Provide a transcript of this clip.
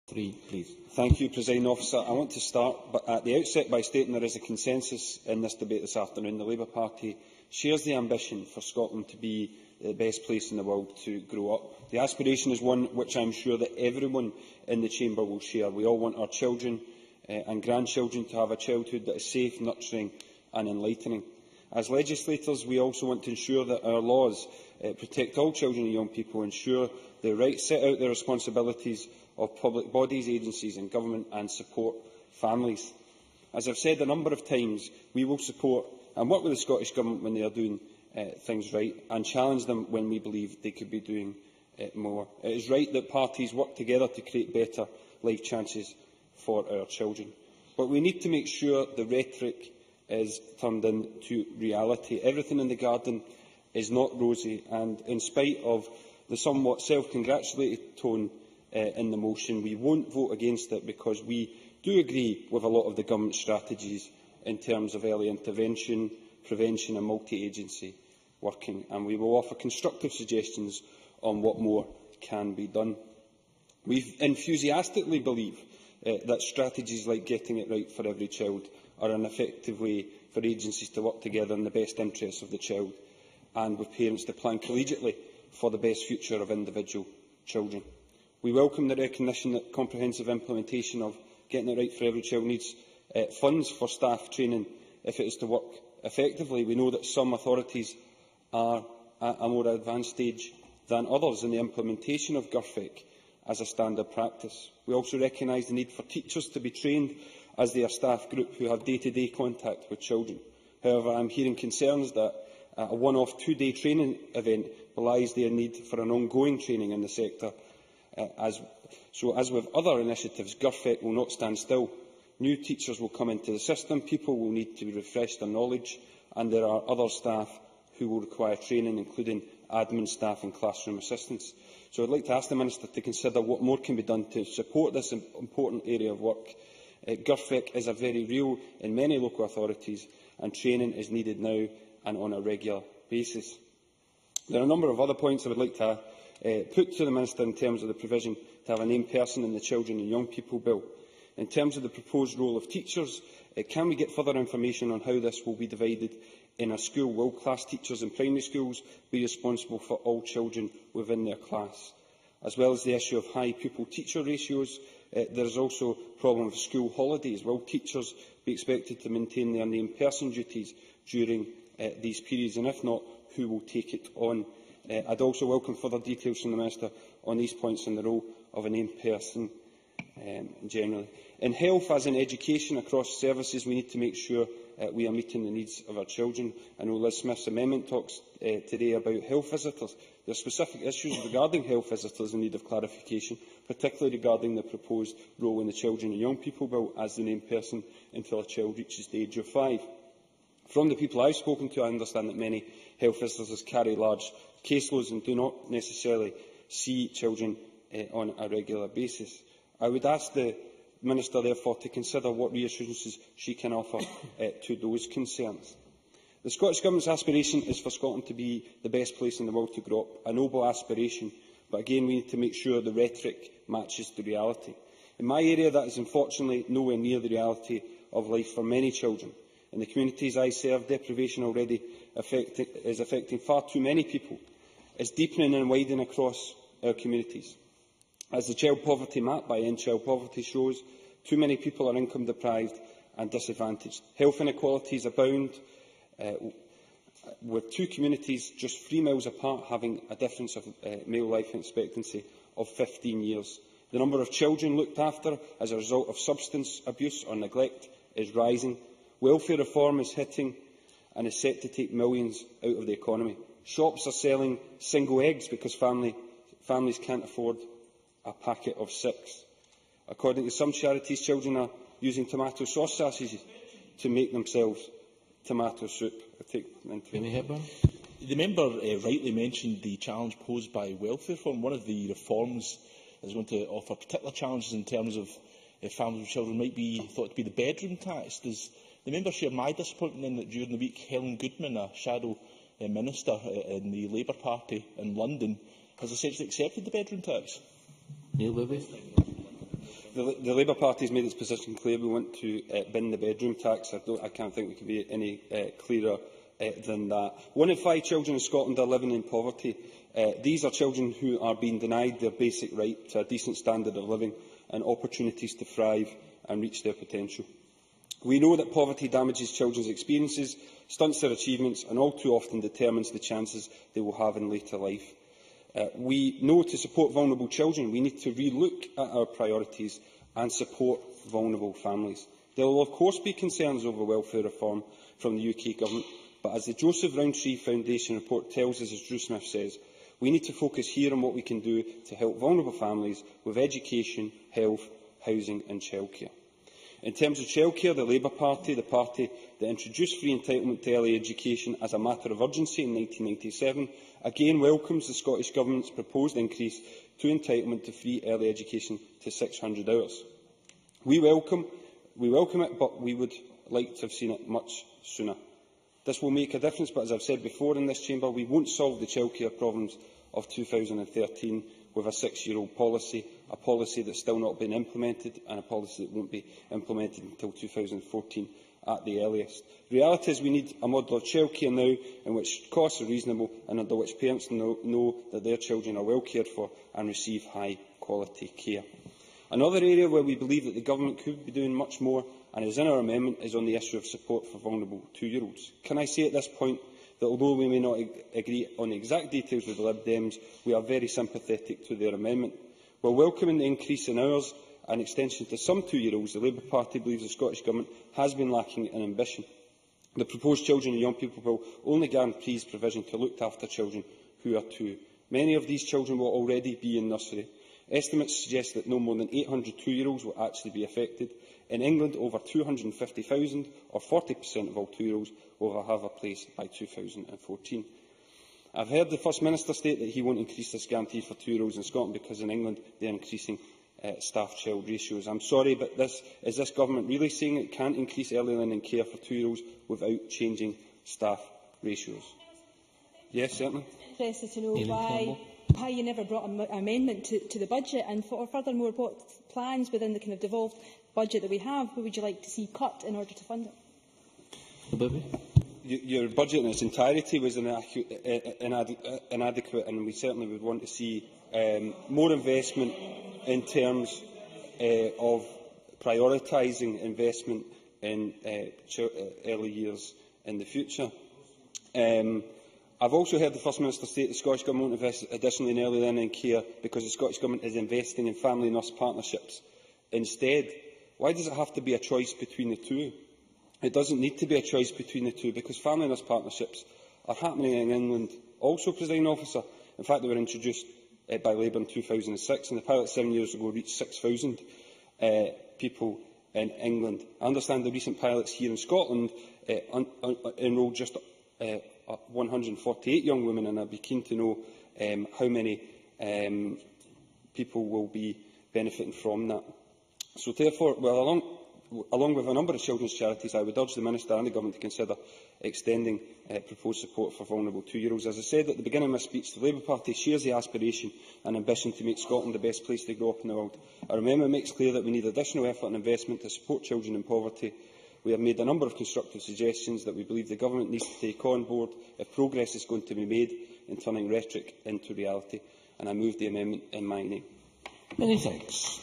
3, please. Thank you, Presiding Officer. I want to start at the outset by stating there is a consensus in this debate this afternoon. The Labour Party shares the ambition for Scotland to be the best place in the world to grow up. The aspiration is one which I am sure that everyone in the Chamber will share. We all want our children and grandchildren to have a childhood that is safe, nurturing and enlightening. As legislators, we also want to ensure that our laws protect all children and young people, ensure their rights, set out the responsibilities of public bodies, agencies and government, and support families. As I have said a number of times, we will support and work with the Scottish Government when they are doing things right, and challenge them when we believe they could be doing more. It is right that parties work together to create better life chances for our children. But we need to make sure the rhetoric is turned into reality. Everything in the garden is not rosy, and in spite of the somewhat self-congratulatory tone in the motion, we won't vote against it because we do agree with a lot of the Government strategies in terms of early intervention, prevention and multi-agency working, and we will offer constructive suggestions on what more can be done. We enthusiastically believe that strategies like Getting It Right for Every Child are an effective way for agencies to work together in the best interests of the child, and with parents to plan collegiately for the best future of individual children. We welcome the recognition that comprehensive implementation of Getting It Right for Every Child needs funds for staff training if it is to work effectively. We know that some authorities are at a more advanced stage than others in the implementation of GIRFEC as a standard practice. We also recognise the need for teachers to be trained as they are staff group who have day-to-day contact with children. However, I am hearing concerns that a one-off two-day training event belies their need for an ongoing training in the sector. As with other initiatives, GIRFEC will not stand still. New teachers will come into the system, people will need to refresh their knowledge, and there are other staff who will require training, including admin staff and classroom assistants. So I would like to ask the Minister to consider what more can be done to support this important area of work. GIRFEC is a very real in many local authorities, and training is needed now and on a regular basis. There are a number of other points I would like to put to the Minister in terms of the provision to have a named person in the Children and Young People Bill. In terms of the proposed role of teachers, can we get further information on how this will be divided in a school? Will class teachers in primary schools be responsible for all children within their class? As well as the issue of high pupil-teacher ratios, there is also a problem of school holidays. Will teachers be expected to maintain their named person duties during these periods, and if not, who will take it on? I would also welcome further details from the Minister on these points and the role of a named person generally. In health, as in education across services, we need to make sure we are meeting the needs of our children. I know Liz Smith's amendment talks today about health visitors. There are specific issues regarding health visitors in need of clarification, particularly regarding the proposed role in the Children and Young People Bill as the named person until a child reaches the age of 5. From the people I have spoken to, I understand that many health visitors carry large caseloads and do not necessarily see children on a regular basis. I would ask the Minister, therefore, to consider what reassurances she can offer to those concerns. The Scottish Government's aspiration is for Scotland to be the best place in the world to grow up, a noble aspiration, but again we need to make sure the rhetoric matches the reality. In my area, that is unfortunately nowhere near the reality of life for many children. In the communities I serve, deprivation already is affecting far too many people. It is deepening and widening across our communities. As the child poverty map by End Child Poverty shows, too many people are income deprived and disadvantaged. Health inequalities abound, with two communities just 3 miles apart having a difference of male life expectancy of 15 years. The number of children looked after as a result of substance abuse or neglect is rising. Welfare reform is hitting and is set to take millions out of the economy. Shops are selling single eggs because families can't afford a packet of 6. According to some charities, children are using tomato sauce sausages to make themselves tomato soup. The member rightly mentioned the challenge posed by welfare reform. One of the reforms that is going to offer particular challenges in terms of families with children might be thought to be the bedroom tax. Does the member share my disappointment in that during the week Helen Goodman, a shadow minister in the Labour Party in London, has essentially accepted the bedroom tax? Neil Lewis. The Labour Party has made its position clear. We want to bin the bedroom tax. I can't think we can be any clearer than that. 1 in 5 children in Scotland are living in poverty. These are children who are being denied their basic right to a decent standard of living and opportunities to thrive and reach their potential. We know that poverty damages children's experiences, stunts their achievements and all too often determines the chances they will have in later life. We know to support vulnerable children, we need to re-look at our priorities and support vulnerable families. There will of course be concerns over welfare reform from the UK Government, but as the Joseph Rowntree Foundation report tells us, as Drew Smith says, we need to focus here on what we can do to help vulnerable families with education, health, housing and childcare. In terms of childcare, the Labour Party, the party that introduced free entitlement to early education as a matter of urgency in 1997, again welcomes the Scottish Government's proposed increase to entitlement to free early education to 600 hours. We welcome it, but we would like to have seen it much sooner. This will make a difference, but as I have said before in this chamber, we won't solve the childcare problems of 2013 with a 6-year-old policy, a policy that is still not being implemented and a policy that will not be implemented until 2014 at the earliest. The reality is we need a model of childcare now in which costs are reasonable and under which parents know that their children are well cared for and receive high-quality care. Another area where we believe that the Government could be doing much more, and is in our amendment, is on the issue of support for vulnerable 2-year-olds. Can I say at this point that although we may not agree on the exact details with the Lib Dems, we are very sympathetic to their amendment. While welcoming the increase in hours and extension to some 2-year-olds, the Labour Party believes the Scottish Government has been lacking in ambition. The proposed Children and Young People Bill only guarantees provision to look after children who are 2. Many of these children will already be in nursery. Estimates suggest that no more than 800 2-year-olds will actually be affected. In England, over 250,000, or 40% of all 2-year-olds, will have a place by 2014. I have heard the First Minister state that he won't increase this guarantee for 2-year-olds in Scotland because in England they are increasing staff-child ratios. I am sorry, but is this Government really saying it can't increase early learning care for 2-year-olds without changing staff ratios? Yes, certainly. I'm interested to know why you never brought an amendment to the budget, and furthermore, what plans within the kind of devolved budget that we have would you like to see cut in order to fund it? Your budget in its entirety was inadequate, and we certainly would want to see more investment in terms of prioritising investment in early years in the future. I have also heard the First Minister state the Scottish Government will invest additionally in early learning and care because the Scottish Government is investing in family nurse partnerships. Instead, why does it have to be a choice between the two? It does not need to be a choice between the two because family nurse partnerships are happening in England also, Presiding Officer. In fact, they were introduced by Labour in 2006, and the pilot 7 years ago reached 6,000 people in England. I understand the recent pilots here in Scotland enrolled just 148 young women, and I would be keen to know how many people will be benefiting from that. So therefore, along with a number of children's charities, I would urge the Minister and the Government to consider extending proposed support for vulnerable 2-year-olds. As I said at the beginning of my speech, the Labour Party shares the aspiration and ambition to make Scotland the best place to grow up in the world. Our amendment makes clear that we need additional effort and investment to support children in poverty. We have made a number of constructive suggestions that we believe the Government needs to take on board if progress is going to be made in turning rhetoric into reality, and I move the amendment in my name. Many thanks.